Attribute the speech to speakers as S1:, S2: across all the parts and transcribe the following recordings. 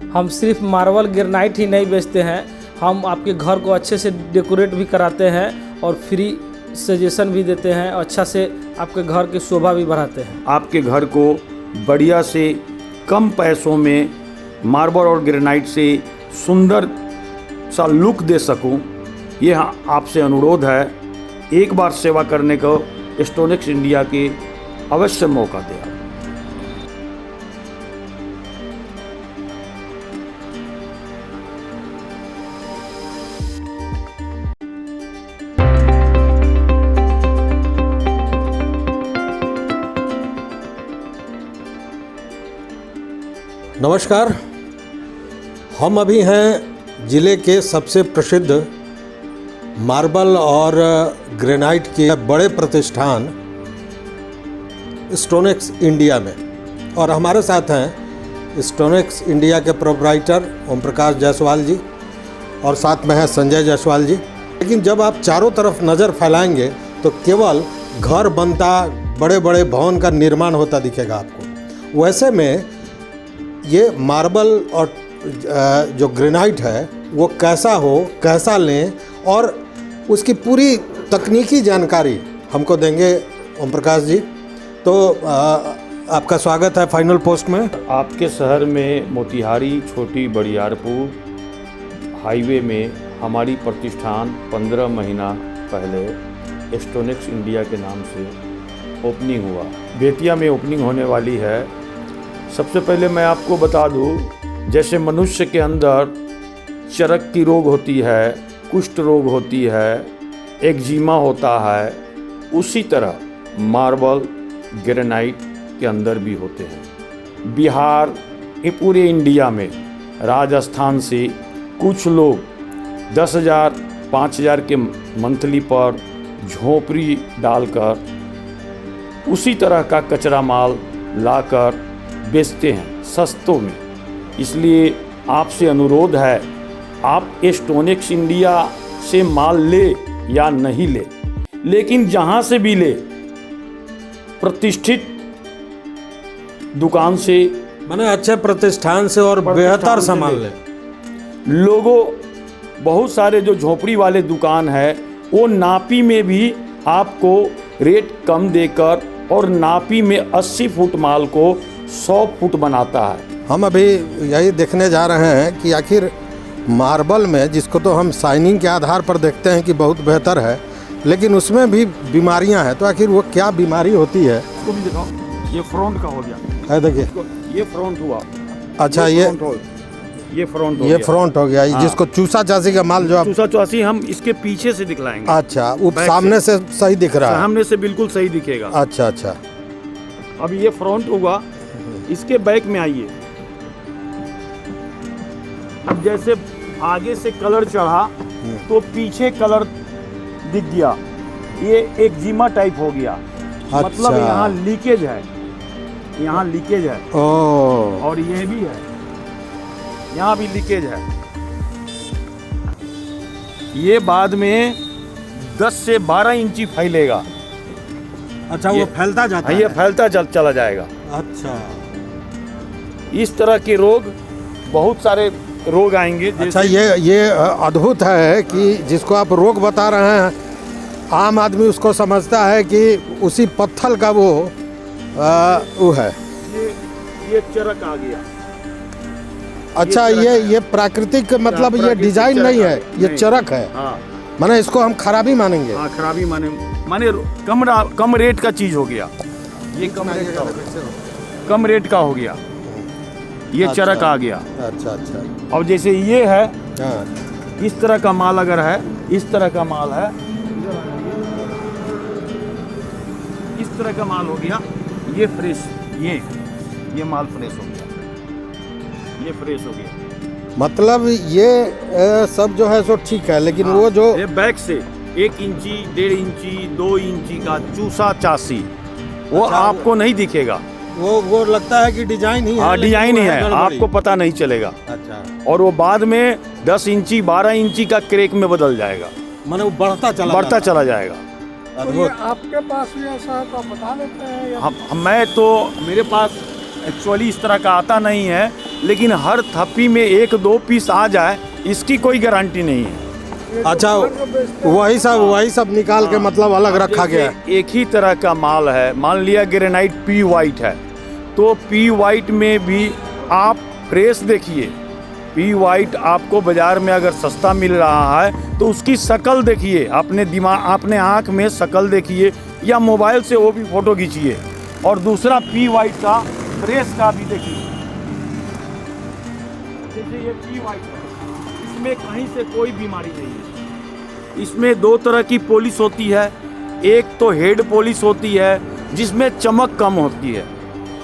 S1: हम सिर्फ marble granite ही नहीं बेचते हैं, हम आपके घर को अच्छे से डेकोरेट भी कराते हैं और फ्री सजेशन भी देते हैं, अच्छा से आपके घर की शोभा भी बढ़ाते हैं।
S2: आपके घर को बढ़िया से कम पैसों में मार्बल और ग्रेनाइट से सुंदर सा लुक दे सकूं, ये आपसे अनुरोध है। एक बार सेवा करने को स्टोनेक्स इंडिया के अवश्य मौका दें।
S3: नमस्कार, हम अभी हैं ज़िले के सबसे प्रसिद्ध मार्बल और ग्रेनाइट के बड़े प्रतिष्ठान स्टोनेक्स इंडिया में, और हमारे साथ हैं स्टोनेक्स इंडिया के प्रोप्राइटर ओम प्रकाश जायसवाल जी और साथ में है संजय जायसवाल जी। लेकिन जब आप चारों तरफ नज़र फैलाएंगे तो केवल घर बनता, बड़े बड़े भवन का निर्माण होता दिखेगा आपको। वैसे में ये मार्बल और जो ग्रेनाइट है वो कैसा हो, कैसा लें, और उसकी पूरी तकनीकी जानकारी हमको देंगे ओम प्रकाश जी। तो आपका स्वागत है फाइनल पोस्ट में।
S2: आपके शहर में मोतिहारी छोटी बड़ियारपुर हाईवे में हमारी प्रतिष्ठान 15 महीना पहले स्टोनेक्स इंडिया के नाम से ओपनिंग हुआ। बेतिया में ओपनिंग होने वाली है। सबसे पहले मैं आपको बता दूं, जैसे मनुष्य के अंदर चरक की रोग होती है, कुष्ठ रोग होती है, एक्जिमा होता है, उसी तरह मार्बल ग्रेनाइट के अंदर भी होते हैं। बिहार ये पूरे इंडिया में राजस्थान से कुछ लोग 10,000 5,000 के मंथली पर झोपड़ी डालकर उसी तरह का कचरा माल लाकर बेचते हैं सस्तों में। इसलिए आपसे अनुरोध है, आप स्टोनेक्स इंडिया से माल ले या नहीं ले, लेकिन जहां से भी ले प्रतिष्ठित दुकान से,
S3: माने अच्छे प्रतिष्ठान से और बेहतर सामान ले।
S2: लोगों बहुत सारे जो झोपड़ी वाले दुकान है वो नापी में भी आपको रेट कम देकर और नापी में 80 फुट माल को 100 फुट बनाता है।
S3: हम अभी यही देखने जा रहे हैं कि आखिर मार्बल में, जिसको तो हम शाइनिंग के आधार पर देखते हैं कि बहुत बेहतर है, लेकिन उसमें भी बीमारियां हैं। तो आखिर वो क्या बीमारी होती है?
S2: इसको भी दिखाओ। ये फ्रंट का हो गया
S3: है, देखिए
S2: ये फ्रंट हुआ।
S3: अच्छा, ये फ्रंट हो गया।
S2: हाँ।
S3: जिसको चूसा चासी का माल, जो आप
S2: चूसा चासी हम इसके पीछे से दिखलाएंगे।
S3: अच्छा, वो सामने से सही दिख रहा है?
S2: सामने से बिल्कुल सही दिखेगा।
S3: अच्छा अच्छा।
S2: अब ये फ्रंट होगा, इसके बैक में आइए। अब जैसे आगे से कलर चढ़ा तो पीछे कलर दिख गया, ये एक्जिमा टाइप हो गया।
S3: अच्छा।
S2: मतलब यहाँ लीकेज है, यहाँ लीकेज है।
S3: ओह।
S2: और ये भी है, यहाँ भी लीकेज है। ये बाद में 10 से 12 इंची फैलेगा।
S3: अच्छा, वो फैलता जाता है?
S2: ये फैलता चला जाएगा।
S3: अच्छा,
S2: इस तरह के रोग, बहुत सारे रोग आएंगे।
S3: अच्छा, ये अद्भुत है कि जिसको आप रोग बता रहे हैं, आम आदमी उसको समझता है कि उसी पत्थर का वो है।
S2: ये चरक आ गया।
S3: अच्छा, ये प्राकृतिक, मतलब ये डिजाइन नहीं है, ये चरक है।
S2: हाँ।
S3: माने इसको हम खराबी मानेंगे?
S2: हाँ, खराबी माने कम रेट का चीज हो गया। ये कम रेट का हो गया। ये
S3: अच्छा,
S2: चरक आ गया।
S3: अच्छा अच्छा।
S2: अब जैसे ये है,
S3: हाँ।
S2: इस तरह का माल अगर है, इस तरह का माल है, इस तरह का माल हो गया, ये फ्रेश, ये माल फ्रेश हो गया, ये फ्रेश हो गया।
S3: मतलब ये सब जो है सो ठीक है, लेकिन
S2: हाँ,
S3: वो जो
S2: ये बैक से 1 इंची 1.5 इंची 2 इंची का चूसा चासी, वो
S3: अच्छा,
S2: आपको नहीं दिखेगा।
S3: वो लगता है कि डिजाइन ही है।
S2: हाँ, डिजाइन ही है,
S3: गड़बड़ी।
S2: आपको पता नहीं चलेगा।
S3: अच्छा।
S2: और वो बाद में 10 इंची 12 इंची का क्रेक में बदल जाएगा,
S3: माने वो बढ़ता
S2: चला जाएगा।
S3: अद्भुत।
S1: आपके पास भी ऐसा है तो आप बता देते हैं?
S2: मैं तो, मेरे पास एक्चुअली इस तरह का आता नहीं है, लेकिन हर थप्पी में 1-2 पीस आ जाए इसकी कोई गारंटी नहीं है।
S3: अच्छा, वही सब निकाल के मतलब अलग रखा गया है।
S2: एक ही तरह का माल है, मान लिया ग्रेनाइट पी वाइट है, तो पी वाइट में भी आप फ्रेश देखिए। पी वाइट आपको बाज़ार में अगर सस्ता मिल रहा है तो उसकी शक्ल देखिए, अपने दिमाग अपने आँख में शक्ल देखिए या मोबाइल से वो भी फ़ोटो खींचिए। और दूसरा पी वाइट का फ्रेश का भी देखिए, जैसे ये पी वाइट है, इसमें कहीं से कोई बीमारी नहीं है। इसमें 2 तरह की पॉलिश होती है, एक तो हेड पॉलिश होती है जिसमें चमक कम होती है,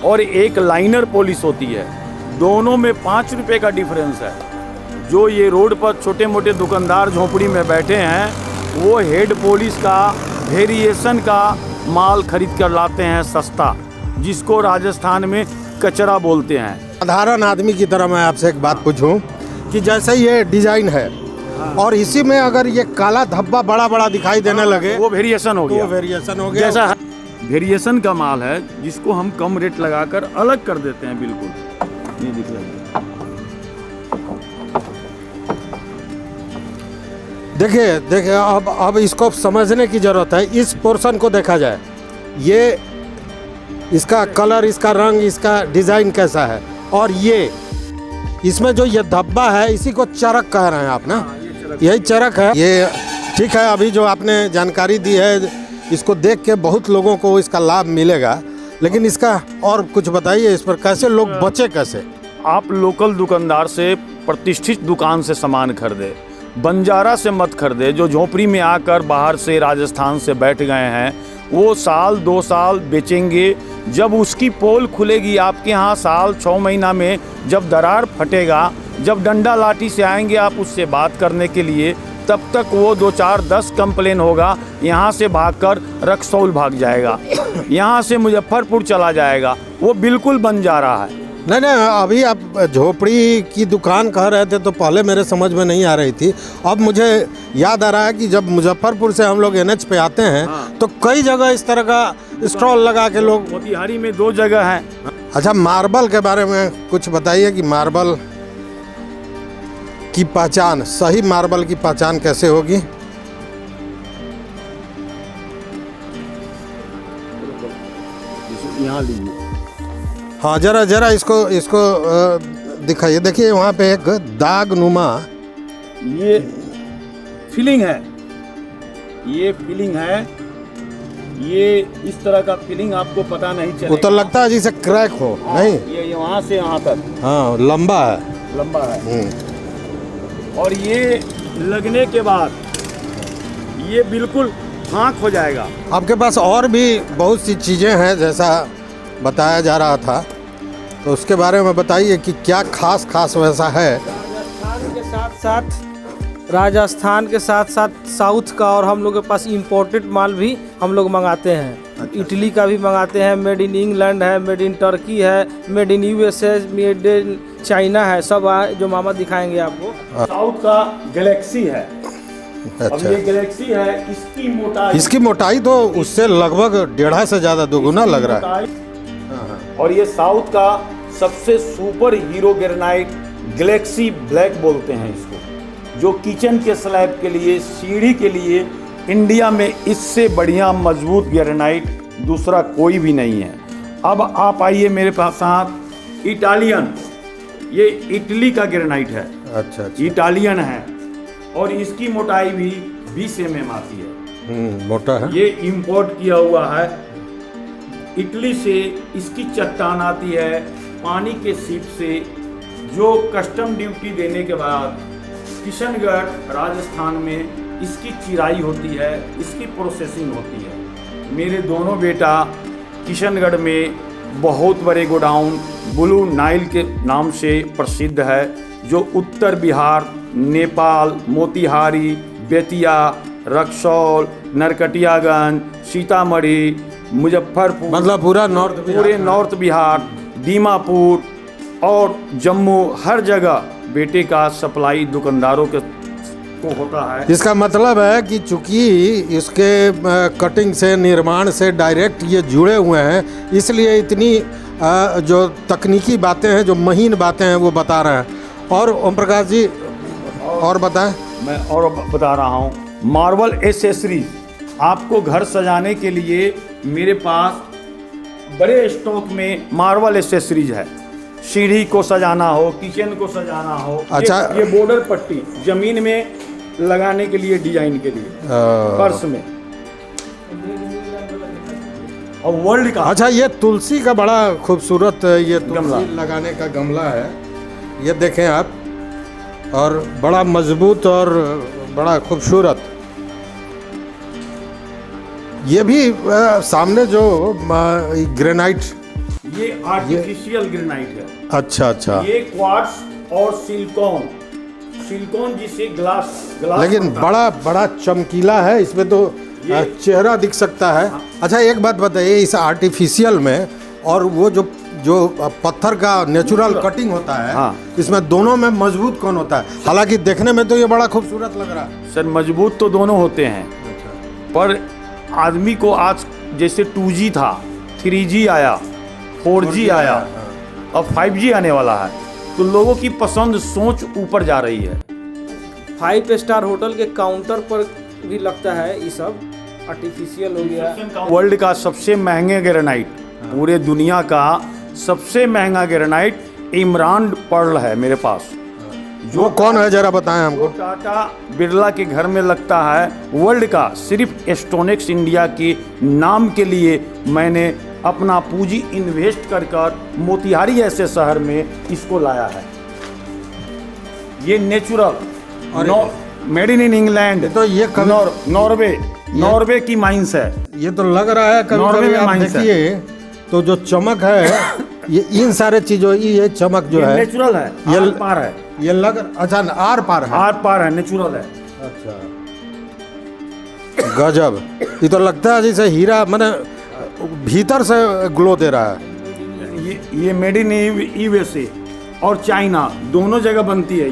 S2: और एक लाइनर पॉलिश होती है। दोनों में 5 रुपये का डिफरेंस है। जो ये रोड पर छोटे मोटे दुकानदार झोपड़ी में बैठे हैं, वो हेड पॉलिश का वेरिएशन का माल खरीद कर लाते हैं सस्ता, जिसको राजस्थान में कचरा बोलते हैं।
S3: साधारण आदमी की तरह मैं आपसे एक बात पूछूं कि जैसे ये डिजाइन है और इसी में अगर ये काला धब्बा बड़ा बड़ा दिखाई देने लगे,
S2: वो वेरिएशन हो गया।
S3: तो वेरिएशन हो गया।
S2: जैसा वेरिएशन का माल है जिसको हम कम रेट लगाकर अलग कर देते हैं। बिल्कुल ये दिख रहा है।
S3: देखिए अब इसको समझने की जरूरत है। इस पोर्शन को देखा जाए, ये इसका कलर, इसका रंग, इसका डिजाइन कैसा है, और ये इसमें जो ये धब्बा है इसी को चरक कह रहे हैं आप ना? यही चरक है ये। ठीक है, अभी जो आपने जानकारी दी है इसको देख के बहुत लोगों को इसका लाभ मिलेगा, लेकिन इसका और कुछ बताइए, इस पर कैसे लोग बचे कैसे?
S2: आप लोकल दुकानदार से, प्रतिष्ठित दुकान से सामान खरीदे, बंजारा से मत खरीदे। जो झोपड़ी में आकर बाहर से राजस्थान से बैठ गए हैं, वो साल 2 साल बेचेंगे। जब उसकी पोल खुलेगी आपके यहाँ साल 6 महीना में, जब दरार फटेगा, जब डंडा लाठी से आएंगे आप उससे बात करने के लिए, तब तक वो 2, 4, 10 कंप्लेन होगा। यहाँ से भागकर रक्सौल भाग जाएगा, यहाँ से मुजफ्फरपुर चला जाएगा। वो बिल्कुल बंजारा है।
S3: नहीं, अभी आप झोपड़ी की दुकान कह रहे थे तो पहले मेरे समझ में नहीं आ रही थी। अब मुझे याद आ रहा है कि जब मुजफ्फरपुर से हम लोग NH पे आते हैं, तो कई जगह इस तरह का स्टॉल लगा के लोग।
S2: मोतिहारी में 2 जगह हैं।
S3: अच्छा, मार्बल के बारे में कुछ बताइए कि मार्बल की पहचान, सही मार्बल की पहचान कैसे होगी?
S2: यहाँ लीजिए।
S3: हाँ, जरा इसको दिखाइए। देखिए वहाँ पे एक दाग नुमा,
S2: ये फीलिंग है, ये फीलिंग है। ये इस तरह का फीलिंग आपको पता नहीं चलेगा।
S3: वो तो लगता है जैसे क्रैक हो। नहीं,
S2: ये वहाँ से यहाँ तक।
S3: हाँ, लंबा है।
S2: लंबा है। और ये लगने के बाद ये बिल्कुल हाँक हो जाएगा।
S3: आपके पास और भी बहुत सी चीज़ें हैं जैसा बताया जा रहा था, तो उसके बारे में बताइए कि क्या खास वैसा है।
S1: राजस्थान के साथ साथ साउथ का, और हम लोग के पास इम्पोर्टेड माल भी हम लोग मंगाते हैं। अच्छा। इटली का भी मंगाते हैं, मेड इन इंग्लैंड है, मेड इन टर्की है, made in USA, made in China है, सब जो मामा दिखाएंगे आपको।
S2: साउथ का गैलेक्सी है।
S3: अच्छा।
S2: अब ये गैलेक्सी है,
S3: इसकी मोटाई तो उससे लगभग 1.5 से ज़्यादा 2 गुना लग रहा है।
S2: और ये साउथ का सबसे super hero granite Galaxy black बोलते हैं इसको, जो किचन के स्लैब के लिए, सीढ़ी के लिए इंडिया में इससे बढ़िया मजबूत ग्रेनाइट दूसरा कोई भी नहीं है। अब आप आइए मेरे पास साथ, इटालियन, ये इटली का ग्रेनाइट है।
S3: अच्छा।
S2: इटालियन है, और इसकी मोटाई भी 20 mm आती है।
S3: मोटा है।
S2: ये इंपोर्ट किया हुआ है इटली से। इसकी चट्टान आती है पानी के सीप से, जो कस्टम ड्यूटी देने के बाद किशनगढ़ राजस्थान में इसकी चिराई होती है, इसकी प्रोसेसिंग होती है। मेरे दोनों बेटा किशनगढ़ में बहुत बड़े गोडाउन ब्लू नाइल के नाम से प्रसिद्ध है, जो उत्तर बिहार, नेपाल, मोतिहारी, बेतिया, रक्सौल, नरकटियागंज, सीतामढ़ी, मुजफ्फरपुर,
S3: मतलब पूरे
S2: नॉर्थ बिहार, दीमापुर और जम्मू, हर जगह बेटे का सप्लाई दुकानदारों के को होता है।
S3: इसका मतलब है कि चूंकि इसके कटिंग से, निर्माण से डायरेक्ट ये जुड़े हुए हैं, इसलिए इतनी जो तकनीकी बातें हैं, जो महीन बातें हैं, वो बता रहे हैं। और ओम प्रकाश जी और बताएं।
S2: मैं और बता रहा हूँ, मार्बल एसेसरीज आपको घर सजाने के लिए मेरे पास बड़े स्टॉक में मार्बल एसेसरीज है। सीढ़ी को सजाना हो, किचन को सजाना हो,
S3: अच्छा।
S2: ये बॉर्डर पट्टी जमीन में लगाने के लिए, डिजाइन के लिए, फर्श में। और वर्ल्ड का,
S3: अच्छा, ये तुलसी का बड़ा खूबसूरत ये
S2: गमला
S3: तुलसी लगाने का गमला है, ये देखें आप, और बड़ा मजबूत और बड़ा खूबसूरत। ये भी सामने जो ग्रेनाइट,
S2: ये आर्टिफिशियल ग्रेनाइट है।
S3: अच्छा अच्छा,
S2: ये क्वार्ट्ज और सिलिकॉन जिसे ग्लास
S3: लेकिन बड़ा बड़ा चमकीला है, इसमें तो चेहरा दिख सकता है। अच्छा, एक बात बताइए, इस आर्टिफिशियल में और वो जो पत्थर का नेचुरल कटिंग होता है,
S2: हाँ।
S3: इसमें दोनों में मजबूत कौन होता है? हालांकि देखने में तो ये बड़ा खूबसूरत लग रहा है।
S2: सर, मजबूत तो दोनों होते हैं, पर आदमी को आज जैसे 2G था, 3G आया, 4G आया, अब 5G आने वाला है, तो लोगों की पसंद, सोच ऊपर जा रही है।
S1: 5 स्टार होटल के काउंटर पर भी लगता है ये सब आर्टिफिशियल हो गया।
S2: वर्ल्ड का सबसे महंगे ग्रेनाइट, पूरे दुनिया का सबसे महंगा ग्रेनाइट इमरान पर्ल है मेरे पास।
S3: वो कौन है, जरा बताएं हमको।
S2: टाटा बिरला के घर में लगता है। वर्ल्ड का सिर्फ स्टोनेक्स इंडिया के नाम के लिए मैंने अपना पूंजी इन्वेस्ट कर मोतिहारी ऐसे शहर में इसको लाया है। ये नेचुरल, मेड इन इंग्लैंड,
S3: तो ये
S2: नॉर्वे की माइंस है।
S3: ये तो लग रहा है कभी
S2: नॉर्वे
S3: कभी
S2: में
S3: आप
S2: माइंस है।
S3: देखिए तो जो चमक है, ये इन सारे चीजों, ये चमक जो है
S2: नेचुरल है,
S3: ये
S2: आर पार है,
S3: ये लग, अच्छा, आर पार है।
S2: आर पार है, नेचुरल है।
S3: अच्छा, गजब। ये तो लगता है जैसे हीरा, मैंने भीतर से ग्लो दे रहा है।
S2: ये मेड इन यूएसए और चाइना दोनों जगह बनती है।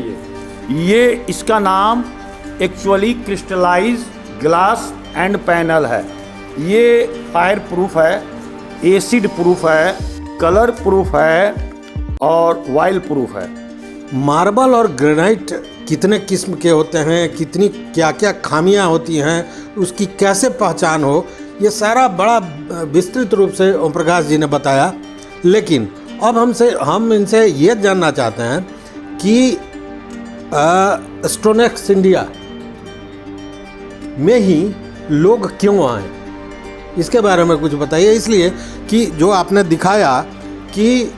S2: ये इसका नाम actually crystallize glass and panel है। ये फायर प्रूफ है, एसिड प्रूफ है, कलर प्रूफ है और वाइल प्रूफ है।
S3: मार्बल और ग्रेनाइट कितने किस्म के होते हैं, कितनी क्या क्या खामियां होती हैं, उसकी कैसे पहचान हो, ये सारा बड़ा विस्तृत रूप से ओम प्रकाश जी ने बताया। लेकिन अब हम इनसे ये जानना चाहते हैं कि स्टोनेक्स इंडिया में ही लोग क्यों आए, इसके बारे में कुछ बताइए। इसलिए कि जो आपने दिखाया कि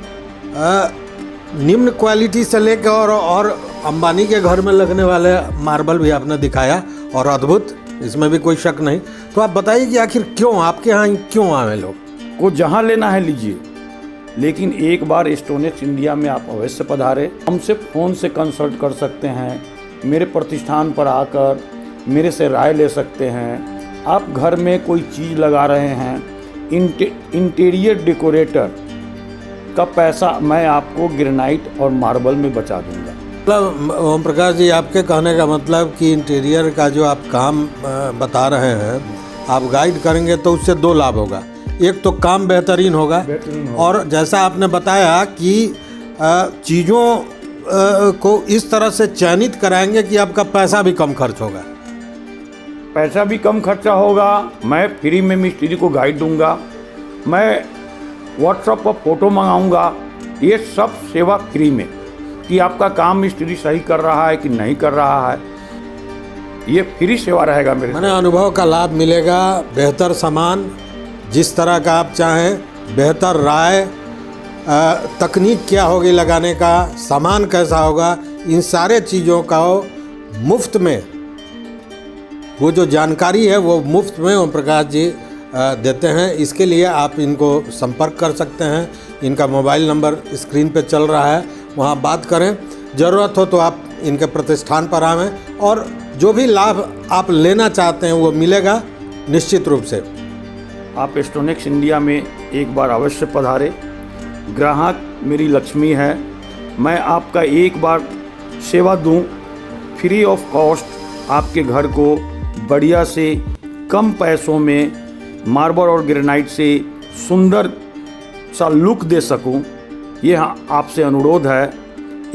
S3: निम्न क्वालिटी से लेकर और अंबानी के घर में लगने वाले मार्बल भी आपने दिखाया, और अद्भुत, इसमें भी कोई शक नहीं। तो आप बताइए कि आखिर क्यों आपके यहाँ क्यों आए लोग?
S2: को जहाँ लेना है लीजिए, लेकिन एक बार स्टोनेक्स इंडिया में आप अवश्य पधारें। हमसे फ़ोन से कंसल्ट कर सकते हैं, मेरे प्रतिष्ठान पर आकर मेरे से राय ले सकते हैं। आप घर में कोई चीज़ लगा रहे हैं, इंटीरियर डेकोरेटर का पैसा मैं आपको ग्रेनाइट और मार्बल में बचा दूंगा।
S3: मतलब ओम प्रकाश जी, आपके कहने का मतलब कि इंटीरियर का जो आप काम बता रहे हैं, आप गाइड करेंगे तो उससे दो लाभ होगा। एक तो काम बेहतरीन होगा, और जैसा आपने बताया कि चीज़ों को इस तरह से चयनित कराएंगे कि आपका पैसा भी कम खर्च होगा।
S2: पैसा भी कम खर्चा होगा, मैं फ्री में मिस्त्री को गाइड दूंगा, मैं व्हाट्सएप पर फोटो मंगाऊंगा, ये सब सेवा फ्री में, कि आपका काम मिस्त्री सही कर रहा है कि नहीं कर रहा है, ये फ्री सेवा रहेगा मेरे।
S3: मैंने अनुभव का लाभ मिलेगा, बेहतर सामान जिस तरह का आप चाहें, बेहतर राय, तकनीक क्या होगी लगाने का, सामान कैसा होगा, इन सारे चीज़ों का मुफ्त में, वो जो जानकारी है वो मुफ्त में ओम प्रकाश जी देते हैं। इसके लिए आप इनको संपर्क कर सकते हैं। इनका मोबाइल नंबर स्क्रीन पे चल रहा है, वहाँ बात करें। ज़रूरत हो तो आप इनके प्रतिष्ठान पर आवें, और जो भी लाभ आप लेना चाहते हैं वो मिलेगा निश्चित रूप से।
S2: आप स्टोनेक्स इंडिया में एक बार अवश्य पधारें। ग्राहक मेरी लक्ष्मी है, मैं आपका एक बार सेवा दूं, फ्री ऑफ कॉस्ट आपके घर को बढ़िया से कम पैसों में मार्बल और ग्रेनाइट से सुंदर सा लुक दे सकूं, ये आपसे अनुरोध है।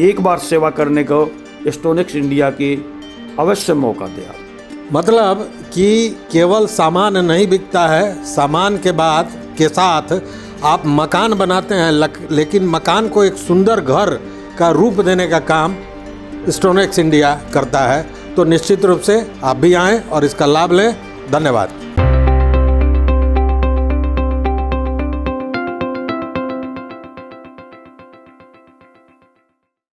S2: एक बार सेवा करने को स्टोनिक्स इंडिया की अवश्य मौका दें आप।
S3: मतलब कि केवल सामान नहीं बिकता है, सामान के बाद के साथ आप मकान बनाते हैं, लेकिन मकान को एक सुंदर घर का रूप देने का काम स्टोनिक्स इंडिया करता है। तो निश्चित रूप से आप भी आएँ और इसका लाभ लें। धन्यवाद।